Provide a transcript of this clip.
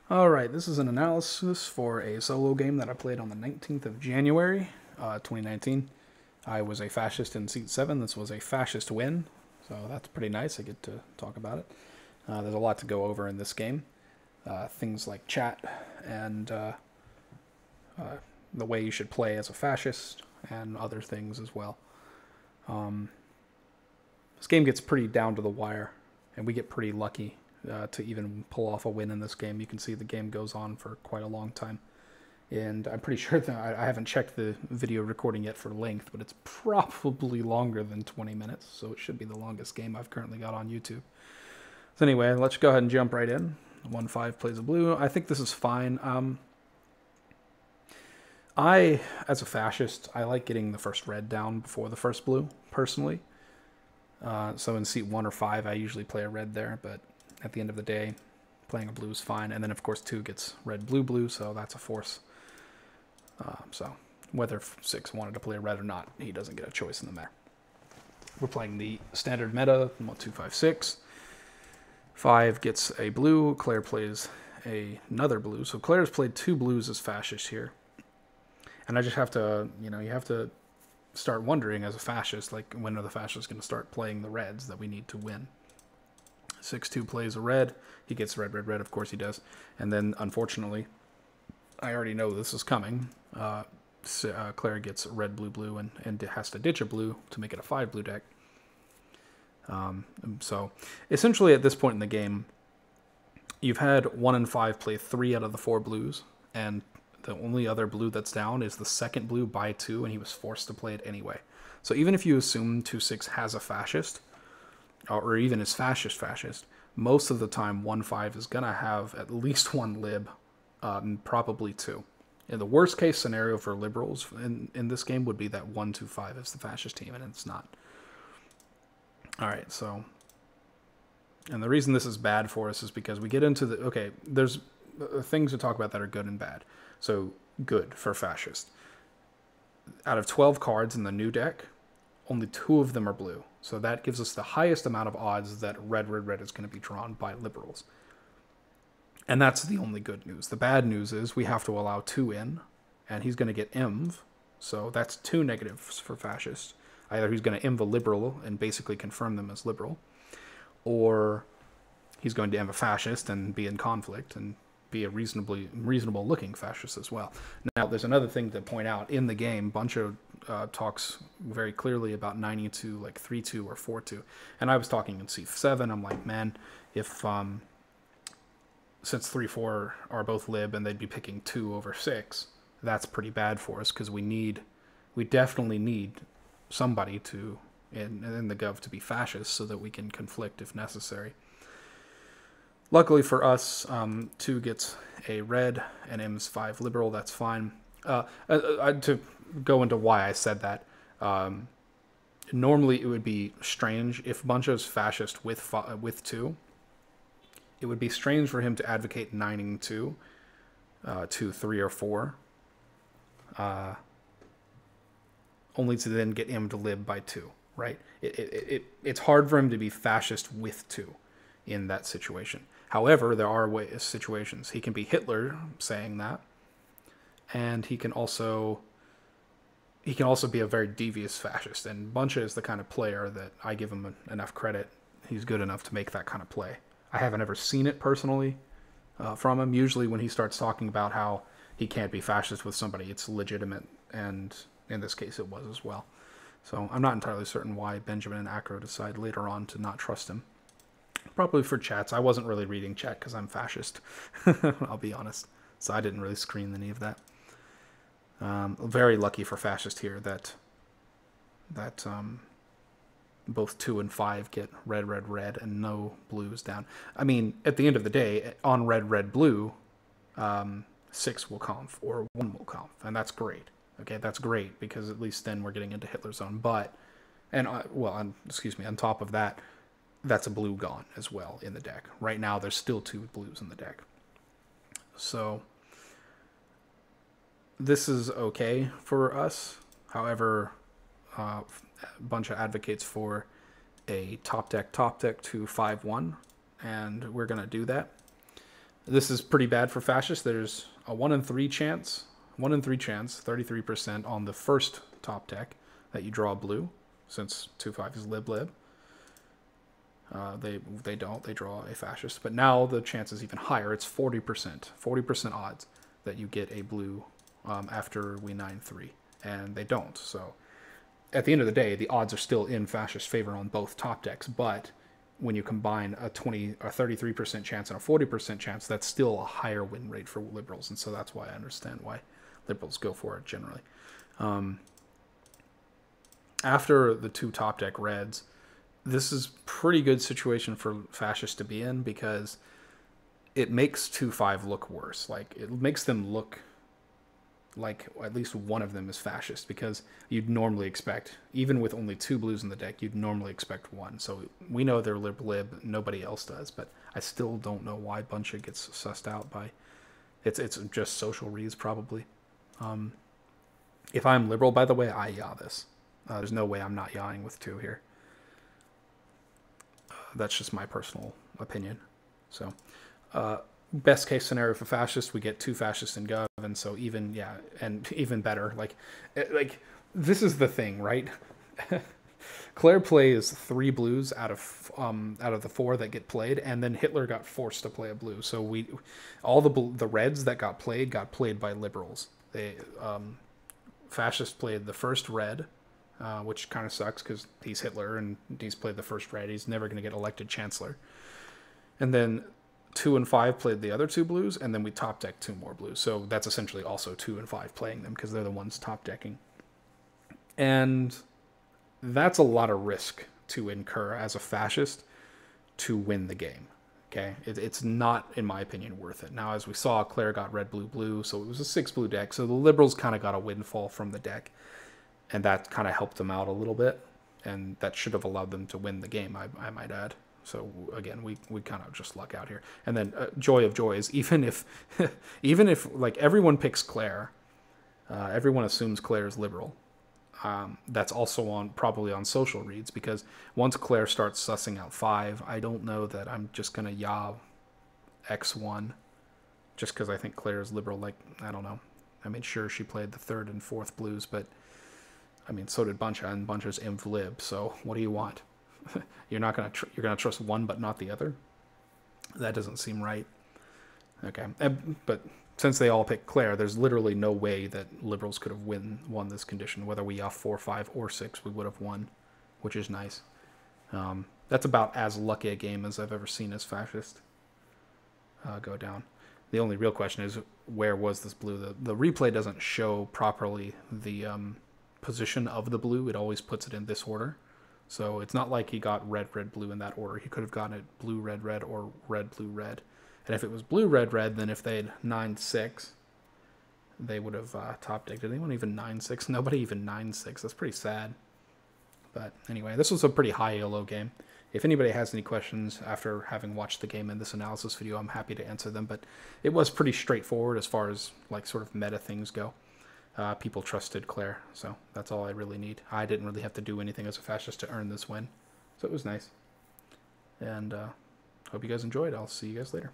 Alright, this is an analysis for a solo game that I played on the 19th of January, 2019. I was a fascist in Seat 7. This was a fascist win, so that's pretty nice. I get to talk about it. There's a lot to go over in this game. Things like chat and the way you should play as a fascist, and other things as well. This game gets pretty down to the wire, and we get pretty lucky to even pull off a win in this game. You can see the game goes on for quite a long time. And I'm pretty sure that I haven't checked the video recording yet for length, but it's probably longer than 20 minutes, so it should be the longest game I've currently got on YouTube. So anyway, let's go ahead and jump right in. 1-5 plays a blue. I think this is fine. As a fascist, I like getting the first red down before the first blue, personally. So in seat 1 or 5, I usually play a red there, but at the end of the day, playing a blue is fine. And then, of course, 2 gets red, blue, blue, so that's a force. So whether 6 wanted to play a red or not, he doesn't get a choice in the matter. We're playing the standard meta, 1-2-5-6. 5 gets a blue. Claire plays another blue. So Claire's played 2 blues as fascist here. And I just have to, you have to start wondering as a fascist, like, when are the fascists going to start playing the reds that we need to win? 6-2 plays a red. He gets red, red, red. Of course he does. And then, unfortunately, I already know this is coming. Claire gets red, blue, blue, and has to ditch a blue to make it a 5 blue deck. So, essentially, at this point in the game, you've had 1 and 5 play 3 out of the 4 blues, and the only other blue that's down is the second blue by 2, and he was forced to play it anyway. So even if you assume 2-6 has a fascist, or even is fascist, most of the time 1-5 is going to have at least 1 lib, probably 2. In the worst case scenario for liberals in this game would be that 1-2-5 is the fascist team, and it's not. Alright, so... And the reason this is bad for us is because we get into the... Okay, there's things to talk about that are good and bad. So, good for fascist. Out of 12 cards in the new deck, only 2 of them are blue. So that gives us the highest amount of odds that red, red, red is going to be drawn by liberals. And that's the only good news. The bad news is we have to allow 2 in, and he's going to get inv. So that's 2 negatives for fascist. Either he's going to inv a liberal and basically confirm them as liberal, or he's going to inv a fascist and be in conflict and be a reasonable looking fascist as well. Now, there's another thing to point out. In the game, Buncho talks very clearly about 9-2, like 3-2 or 4-2. And I was talking in C7. I'm like, man, if since 3-4 are both lib and they'd be picking 2 over 6, that's pretty bad for us, because we definitely need somebody to in the gov to be fascist so that we can conflict if necessary. Luckily for us, 2 gets a red and M's 5 liberal. That's fine. To go into why I said that, normally it would be strange if Buncho's fascist with 2. It would be strange for him to advocate 9ing 2 to 3 or 4, only to then get him to lib by 2. Right? It's hard for him to be fascist with 2 in that situation. However, there are situations. He can be Hitler saying that, and he can also be a very devious fascist. And Buncha is the kind of player that I give him enough credit. He's good enough to make that kind of play. I haven't ever seen it personally from him. Usually when he starts talking about how he can't be fascist with somebody, it's legitimate, and in this case it was as well. So I'm not entirely certain why Benjamin and Acro decide later on to not trust him. Probably for chats. I wasn't really reading chat because I'm fascist. I'll be honest. So I didn't really screen any of that. Very lucky for fascist here that both 2 and 5 get red, red, red, and no blues down. I mean, at the end of the day, on red, red, blue, 6 will conf, or 1 will conf, and that's great. Okay, that's great, because at least then we're getting into Hitler zone. But, on top of that, that's a blue gone as well in the deck. Right now, there's still 2 blues in the deck. So, this is okay for us. However, a bunch of advocates for a top deck to 5-1, and we're going to do that. This is pretty bad for fascists. There's a 1 in 3 chance, 1 in 3 chance, 33% on the first top deck that you draw blue, since 2/5 is lib-lib. They don't. They draw a fascist. But now the chance is even higher. It's 40%. 40% odds that you get a blue after we 9-3. And they don't. So at the end of the day, the odds are still in fascist favor on both top decks. But when you combine a 33% chance and a 40% chance, that's still a higher win rate for liberals. And so that's why I understand why liberals go for it generally. After the 2 top deck reds, this is pretty good situation for fascists to be in, because it makes 2/5 look worse. Like, it makes them look like at least one of them is fascist, because you'd normally expect, even with only 2 blues in the deck, you'd normally expect 1. So we know they're lib-lib, nobody else does, but I still don't know why Buncha gets sussed out by... It's just social reads, probably. If I'm liberal, by the way, I yaw this. There's no way I'm not yawing with 2 here. That's just my personal opinion. So, best case scenario for fascists, we get 2 fascists in Gov, and so even better. Like this is the thing, right? Claire plays 3 blues out of the 4 that get played, and then Hitler got forced to play a blue. So all the reds that got played by liberals. Fascists played the first red. Which kind of sucks because he's Hitler and he's played the first red. He's never going to get elected chancellor. And then 2 and 5 played the other 2 blues, and then we top decked 2 more blues. So that's essentially also 2 and 5 playing them, because they're the ones top decking. And that's a lot of risk to incur as a fascist to win the game. Okay, it's not, in my opinion, worth it. Now, as we saw, Claire got red, blue, blue, so it was a 6 blue deck. So the liberals kind of got a windfall from the deck. And that kind of helped them out a little bit, and that should have allowed them to win the game, I might add. So again, we kind of just luck out here. And then joy of joys, even if like everyone picks Claire, everyone assumes Claire is liberal. That's also probably on social reads, because once Claire starts sussing out 5, I don't know that I'm just gonna yaw X1 just because I think Claire is liberal. Like, I don't know. I mean, sure, she played the 3rd and 4th blues, but I mean, so did Buncha, and Buncha's inv lib. So what do you want? You're gonna trust one but not the other? That doesn't seem right. Okay, but since they all picked Claire, there's literally no way that liberals could have won this condition. Whether we off 4, 5, or 6, we would have won, which is nice. That's about as lucky a game as I've ever seen as fascist go down. The only real question is, where was this blue? The replay doesn't show properly the position of the blue. It always puts it in this order. So it's not like he got red, red, blue in that order. He could have gotten it blue, red, red, or red, blue, red. And if it was blue, red, red, then if they had 9-6, they would have top decked. Did anyone even 9-6? Nobody even 9-6. That's pretty sad. But anyway, this was a pretty high ELO game. If anybody has any questions after having watched the game in this analysis video, I'm happy to answer them. But it was pretty straightforward as far as like sort of meta things go. People trusted Claire, so that's all I really need. I didn't really have to do anything as a fascist to earn this win, so it was nice. And hope you guys enjoyed. I'll see you guys later.